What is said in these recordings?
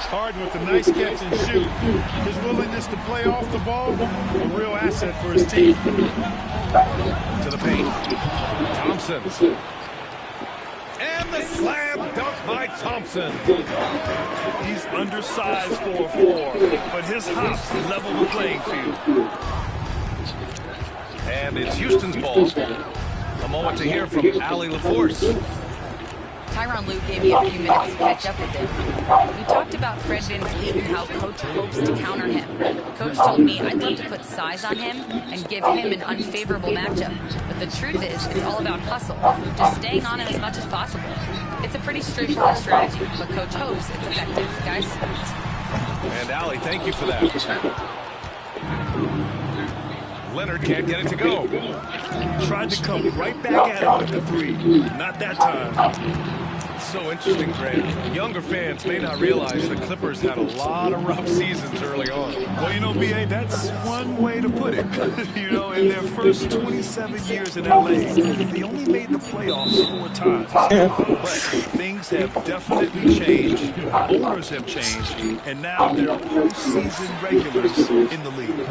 Harden with a nice catch and shoot. His willingness to play off the ball, a real asset for his team. To the paint. Thompson. And the slam dunk by Thompson. He's undersized for a 4, but his hops level the playing field. And it's Houston's ball. A moment to hear from Allie LaForce. Tyronn Lue gave me a few minutes to catch up with him. We talked about Fred VanVleet and how Coach hopes to counter him. Coach told me I'd love to put size on him and give him an unfavorable matchup. But the truth is, it's all about hustle, just staying on him as much as possible. It's a pretty straightforward strategy, but Coach hopes it's effective, guys. And Allie, thank you for that. Leonard can't get it to go. Tried to come right back at him with the 3. Not that time. So interesting, Grant. Younger fans may not realize the Clippers had a lot of rough seasons early on. Well, you know, B.A., that's one way to put it. You know, in their first 27 years in L.A., they only made the playoffs 4 times. But things have definitely changed. Owners have changed. And now they're postseason regulars in the league.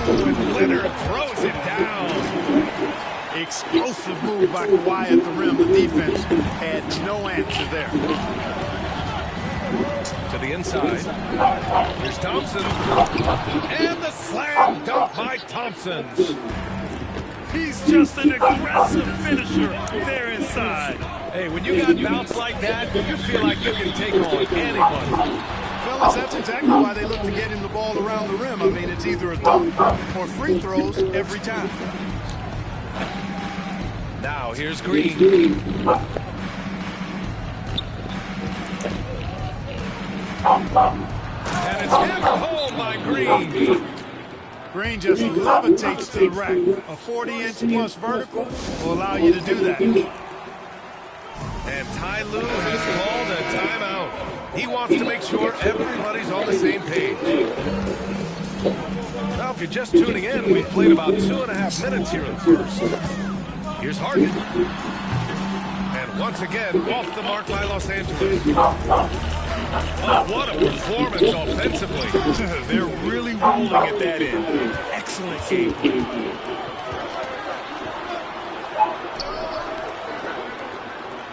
When Leonard throws it down. Explosive move by Kawhi at the rim. The defense had no answer there. To the inside. Here's Thompson. And the slam dunk by Thompson. He's just an aggressive finisher there inside. Hey, when you got bounce like that, you feel like you can take on anyone. Fellas, that's exactly why they look to get him the ball around the rim. I mean, it's either a dunk or free throws every time. Now, here's Green. And it's hammered home by Green. Green just levitates to the rack. A 40-inch plus vertical will allow you to do that. And Ty Lue has called a timeout. He wants to make sure everybody's on the same page. Now, if you're just tuning in, we've played about 2.5 minutes here in the first. Here's Harden. And once again, off the mark by Los Angeles. Oh, what a performance offensively. They're really rolling at that end. Excellent game.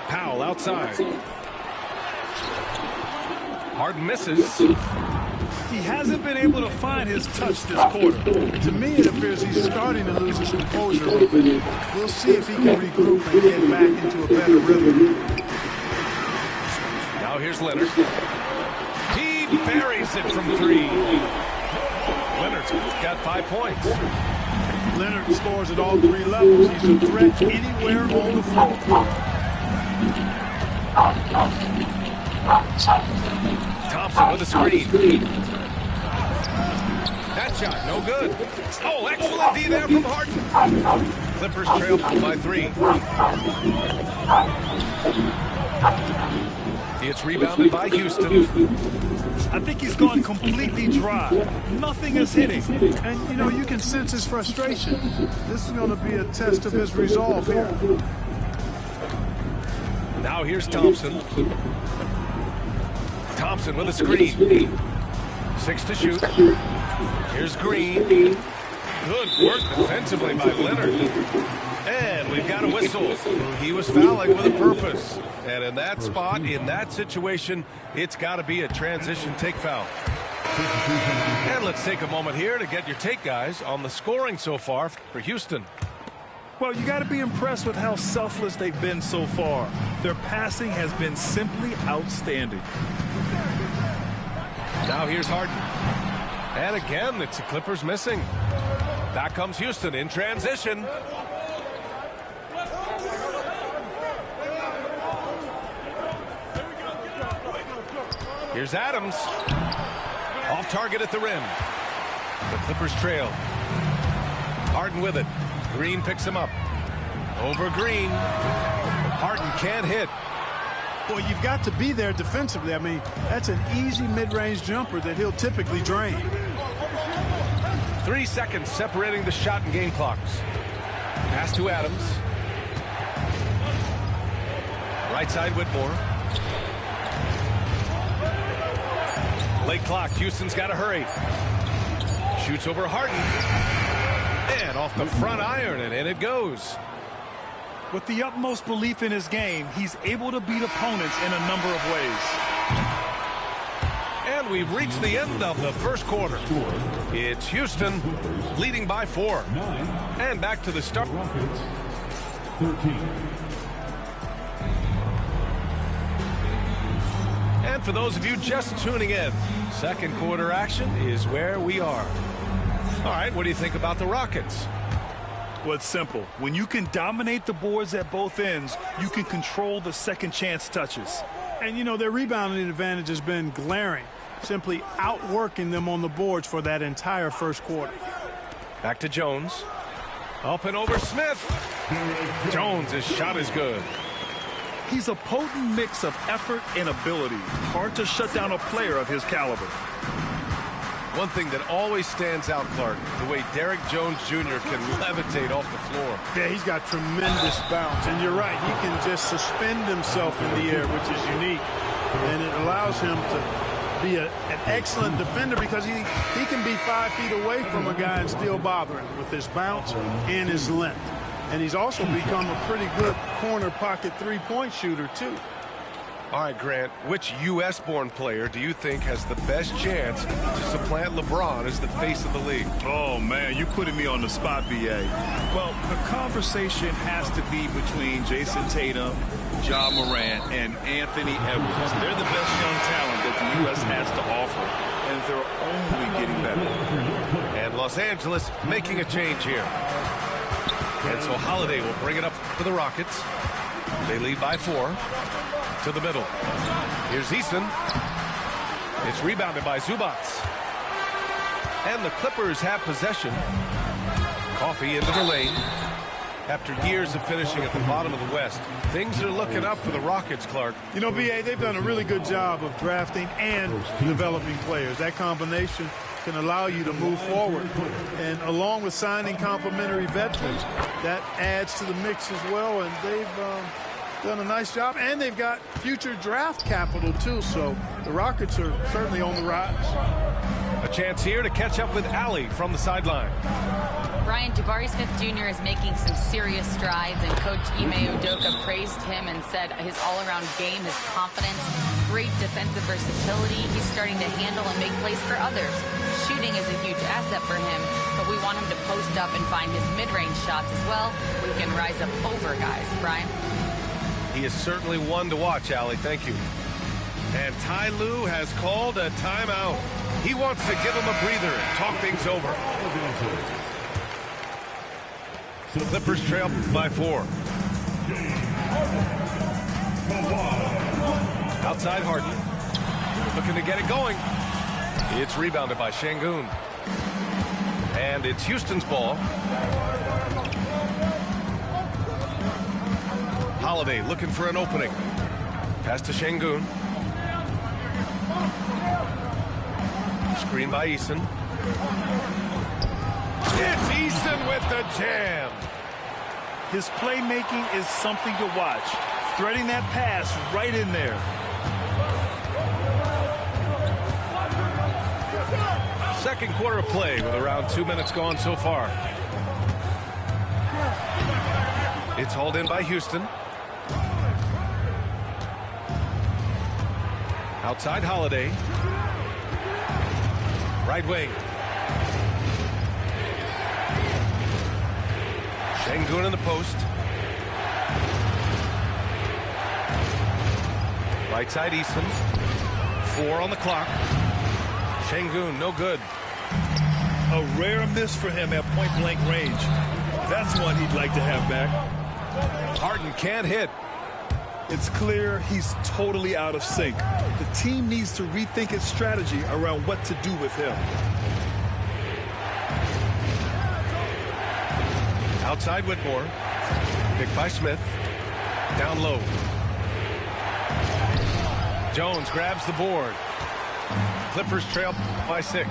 Powell outside. Harden misses. He hasn't been able to find his touch this quarter. To me, it appears he's starting to lose his composure a little bit. We'll see if he can regroup and get back into a better rhythm. Now here's Leonard. He buries it from 3. Leonard's got 5 points. Leonard scores at all 3 levels. He's a threat anywhere on the floor. Thompson with a screen. That shot, no good. Oh, excellent D there from Harden. Clippers trail by 3. It's rebounded by Houston. I think he's gone completely dry. Nothing is hitting. And, you know, you can sense his frustration. This is going to be a test of his resolve here. Now here's Thompson. Thompson with a screen. 6 to shoot. Here's Green. Good work defensively by Leonard. And we've got a whistle. He was fouling with a purpose. And in that spot, in that situation, it's got to be a transition take foul. And let's take a moment here to get your take, guys, on the scoring so far for Houston. Well, you got to be impressed with how selfless they've been so far. Their passing has been simply outstanding. Now here's Harden. And again, it's the Clippers missing. Back comes Houston in transition. Here's Adams. Off target at the rim. The Clippers trail. Harden with it. Green picks him up. Over Green. Harden can't hit. Well, you've got to be there defensively. I mean, that's an easy mid-range jumper that he'll typically drain. 3 seconds separating the shot and game clocks. Pass to Adams. Right side Whitmore. Late clock. Houston's got to hurry. Shoots over Harden. And off the front iron, and in it goes. With the utmost belief in his game, he's able to beat opponents in a number of ways. And we've reached the end of the first quarter. It's Houston leading by 4. And back to the start. 13. And for those of you just tuning in, second quarter action is where we are. All right, what do you think about the Rockets? Well, it's simple. When you can dominate the boards at both ends, you can control the second chance touches. And, you know, their rebounding advantage has been glaring, simply outworking them on the boards for that entire first quarter. Back to Jones. Up and over Smith. Jones' shot is good. He's a potent mix of effort and ability. Hard to shut down a player of his caliber. One thing that always stands out, Clark, the way Derrick Jones Jr. can levitate off the floor. Yeah, he's got tremendous bounce. And you're right, he can just suspend himself in the air, which is unique. And it allows him to be an excellent defender because he can be 5 feet away from a guy and still bother him with his bounce and his length. And he's also become a pretty good corner pocket three-point shooter, too. All right, Grant, which U.S.-born player do you think has the best chance to supplant LeBron as the face of the league? Oh, man, you're putting me on the spot, B.A. Well, the conversation has to be between Jason Tatum, Ja Morant, and Anthony Edwards. They're the best young talent that the U.S. has to offer, and they're only getting better. And Los Angeles making a change here. And so Holiday will bring it up for the Rockets. They lead by 4. To the middle. Here's Easton. It's rebounded by Zubac. And the Clippers have possession. Coffee into the lane. After years of finishing at the bottom of the West, things are looking up for the Rockets, Clark. You know, B.A., they've done a really good job of drafting and developing players. That combination can allow you to move forward. And along with signing complementary veterans, that adds to the mix as well. And they've done a nice job, and they've got future draft capital too, so the Rockets are certainly on the rise. A chance here to catch up with Allie from the sideline. Brian, Jabari Smith Jr. is making some serious strides, and Coach Ime Udoka praised him and said his all-around game, his confidence, great defensive versatility. He's starting to handle and make plays for others. Shooting is a huge asset for him, but we want him to post up and find his mid-range shots as well. We can rise up over guys. Brian? He is certainly one to watch, Allie. Thank you. And Ty Lue has called a timeout. He wants to give him a breather and talk things over. The Clippers trail by 4. Outside Harden. Looking to get it going. It's rebounded by Şengün. And it's Houston's ball. Holiday looking for an opening. Pass to Şengün. Screen by Eason. It's Eason with the jam. His playmaking is something to watch. Threading that pass right in there. Second quarter of play with around 2 minutes gone so far. It's hauled in by Houston. Outside Holiday. Right wing. Şengün in the post. Right side Eason. 4 on the clock. Şengün, no good. A rare miss for him at point-blank range. That's one he'd like to have back. Harden can't hit. It's clear he's totally out of sync. The team needs to rethink its strategy around what to do with him. Outside Whitmore. Picked by Smith. Down low. Jones grabs the board. Clippers trail by 6.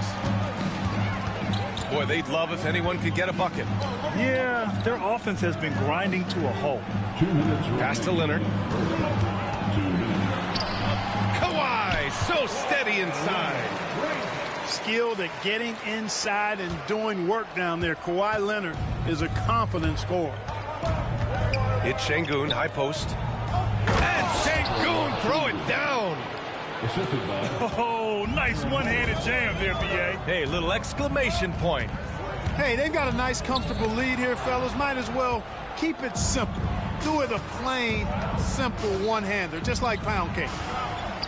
Boy, they'd love if anyone could get a bucket. Yeah, their offense has been grinding to a halt. Pass to Leonard. Kawhi, so so steady inside. Skilled at getting inside and doing work down there. Kawhi Leonard is a confident scorer. It's Şengün, high post. And Şengün, throw it down. Oh, nice one-handed jam there, B.A. Hey, little exclamation point. Hey, they've got a nice, comfortable lead here, fellas. Might as well keep it simple. Do it a plain, simple one-hander, just like pound cake.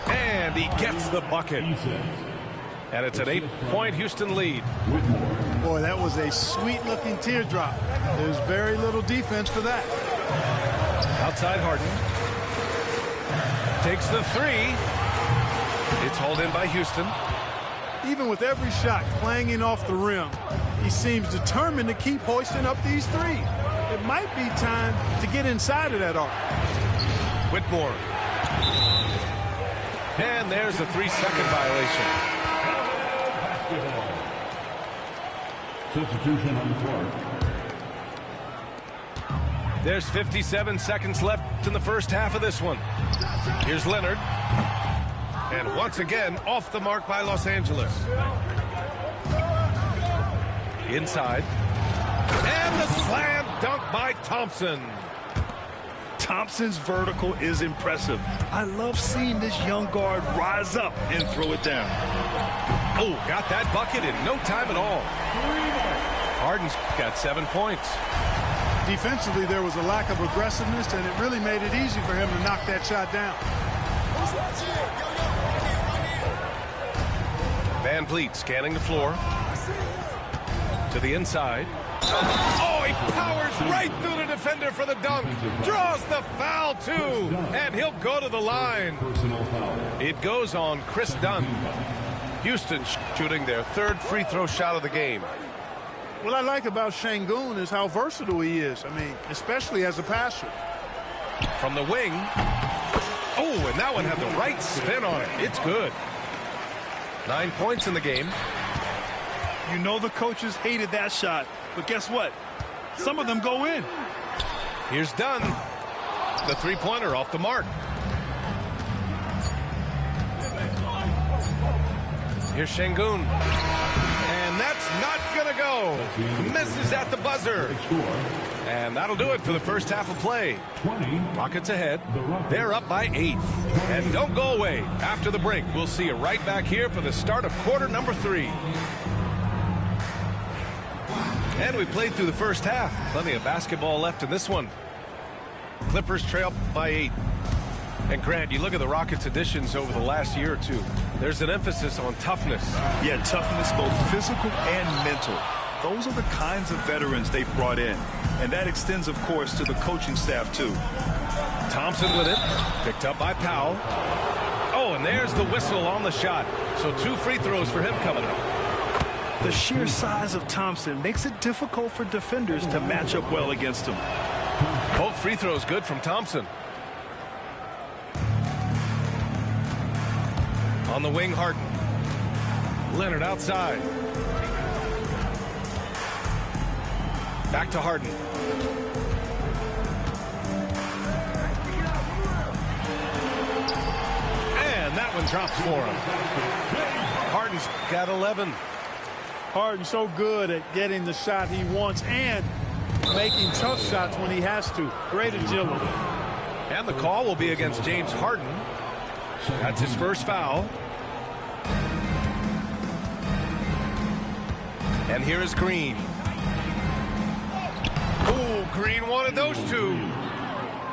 And he gets the bucket. And it's an 8-point Houston lead. Boy, that was a sweet-looking teardrop. There's very little defense for that. Outside Harden. Takes the three. It's hauled in by Houston. Even with every shot clanging off the rim, he seems determined to keep hoisting up these threes. It might be time to get inside of that arc. Whitmore. And there's a 3-second violation. Substitution on the court. There's 57 seconds left in the first half of this one. Here's Leonard. And once again, off the mark by Los Angeles. Inside. And the slam dunk by Thompson. Thompson's vertical is impressive. I love seeing this young guard rise up and throw it down. Oh, got that bucket in no time at all. Harden's got 7 points. Defensively, there was a lack of aggressiveness, and it really made it easy for him to knock that shot down. Van Vliet scanning the floor. To the inside. Oh, he powers right through the defender for the dunk. Draws the foul, too. And he'll go to the line. It goes on Chris Dunn. Houston shooting their third free throw shot of the game. What I like about Şengün is how versatile he is. I mean, especially as a passer. From the wing. Oh, and that one had the right spin on it. It's good. 9 points in the game. You know the coaches hated that shot, but guess what? Some of them go in. Here's Dunn. The three-pointer off the mark. Here's Şengün. And that's not going to go. Misses at the buzzer. And that'll do it for the first half of play. Rockets ahead. They're up by 8. And don't go away. After the break, we'll see you right back here for the start of quarter number 3. And we played through the first half. Plenty of basketball left in this one. Clippers trail by 8. And Grant, you look at the Rockets' additions over the last year or two. There's an emphasis on toughness. Yeah, toughness, both physical and mental. Those are the kinds of veterans they've brought in. And that extends, of course, to the coaching staff, too. Thompson with it. Picked up by Powell. Oh, and there's the whistle on the shot. So 2 free throws for him coming up. The sheer size of Thompson makes it difficult for defenders to match up well against him. Both free throws good from Thompson. On the wing, Harden. Leonard outside. Back to Harden. And that one drops for him. Harden's got 11. Harden's so good at getting the shot he wants and making tough shots when he has to. Great agility. And the call will be against James Harden. That's his first foul. And here is Green. Oh, Green wanted those 2.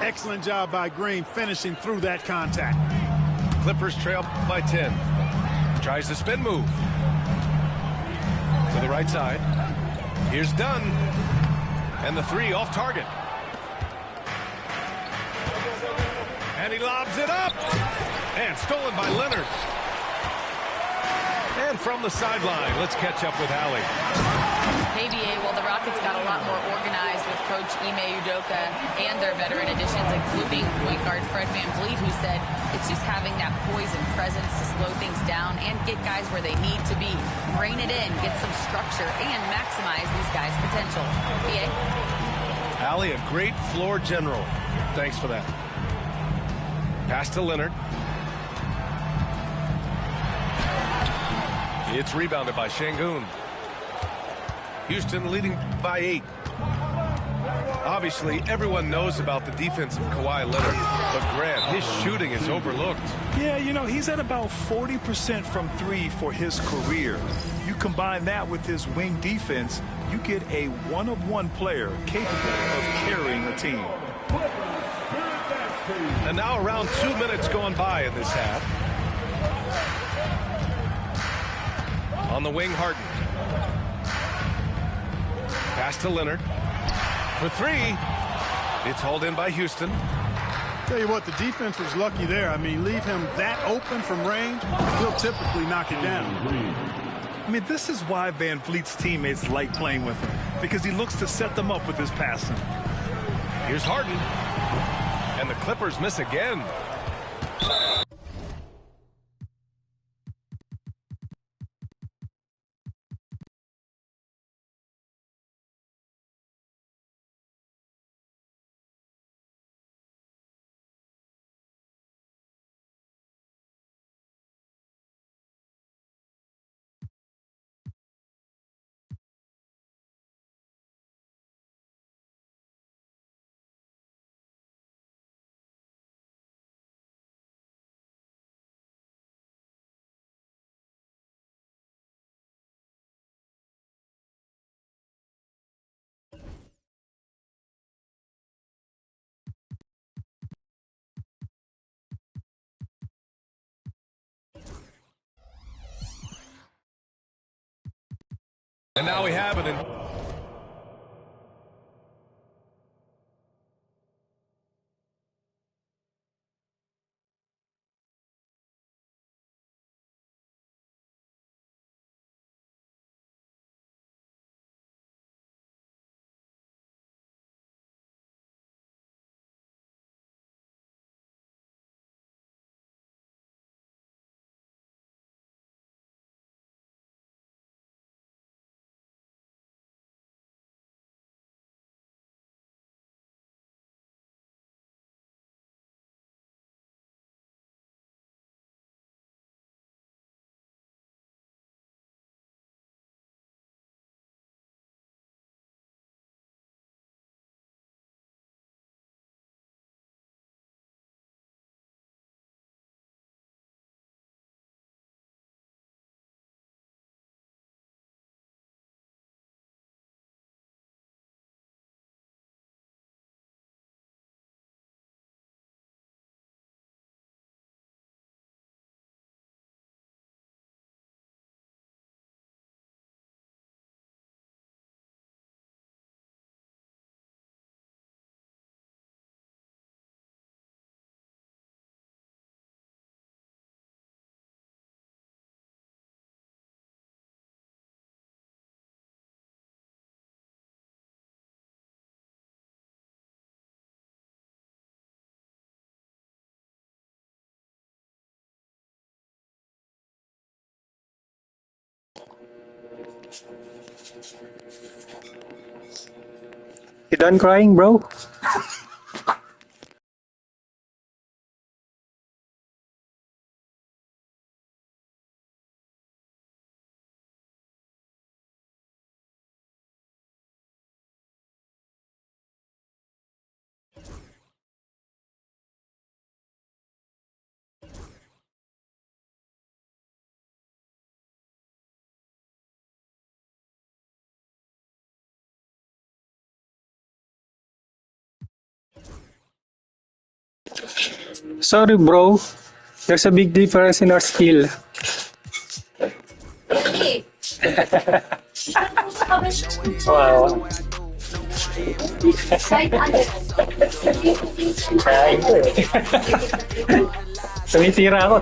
Excellent job by Green finishing through that contact. Clippers trail by 10. Tries the spin move. To the right side. Here's Dunn. And the 3 off target. And he lobs it up. And stolen by Leonard. And from the sideline, let's catch up with Allie. Hey, BA, well, the Rockets got a lot more organized with Coach Ime Udoka and their veteran additions, including point guard Fred VanVleet, who said it's just having that poise and presence to slow things down and get guys where they need to be. Rein it in, get some structure, and maximize these guys' potential. BA? Allie, a great floor general. Thanks for that. Pass to Leonard. It's rebounded by Şengün. Houston leading by 8. Obviously, everyone knows about the defense of Kawhi Leonard, but Grant, his shooting is overlooked. Yeah, you know, he's at about 40% from 3 for his career. You combine that with his wing defense, you get a one-of-one player capable of carrying a team. And now around 2 minutes going by in this half. On the wing, Harden. Pass to Leonard. For 3. It's hauled in by Houston. Tell you what, the defense was lucky there. I mean, leave him that open from range, he'll typically knock it down. I mean, this is why Van Vliet's teammates like playing with him, because he looks to set them up with his passing. Here's Harden. And the Clippers miss again. And now we have it in. You done crying, bro? Sorry, bro. There's a big difference in our skill. Wow. Tumitira ako,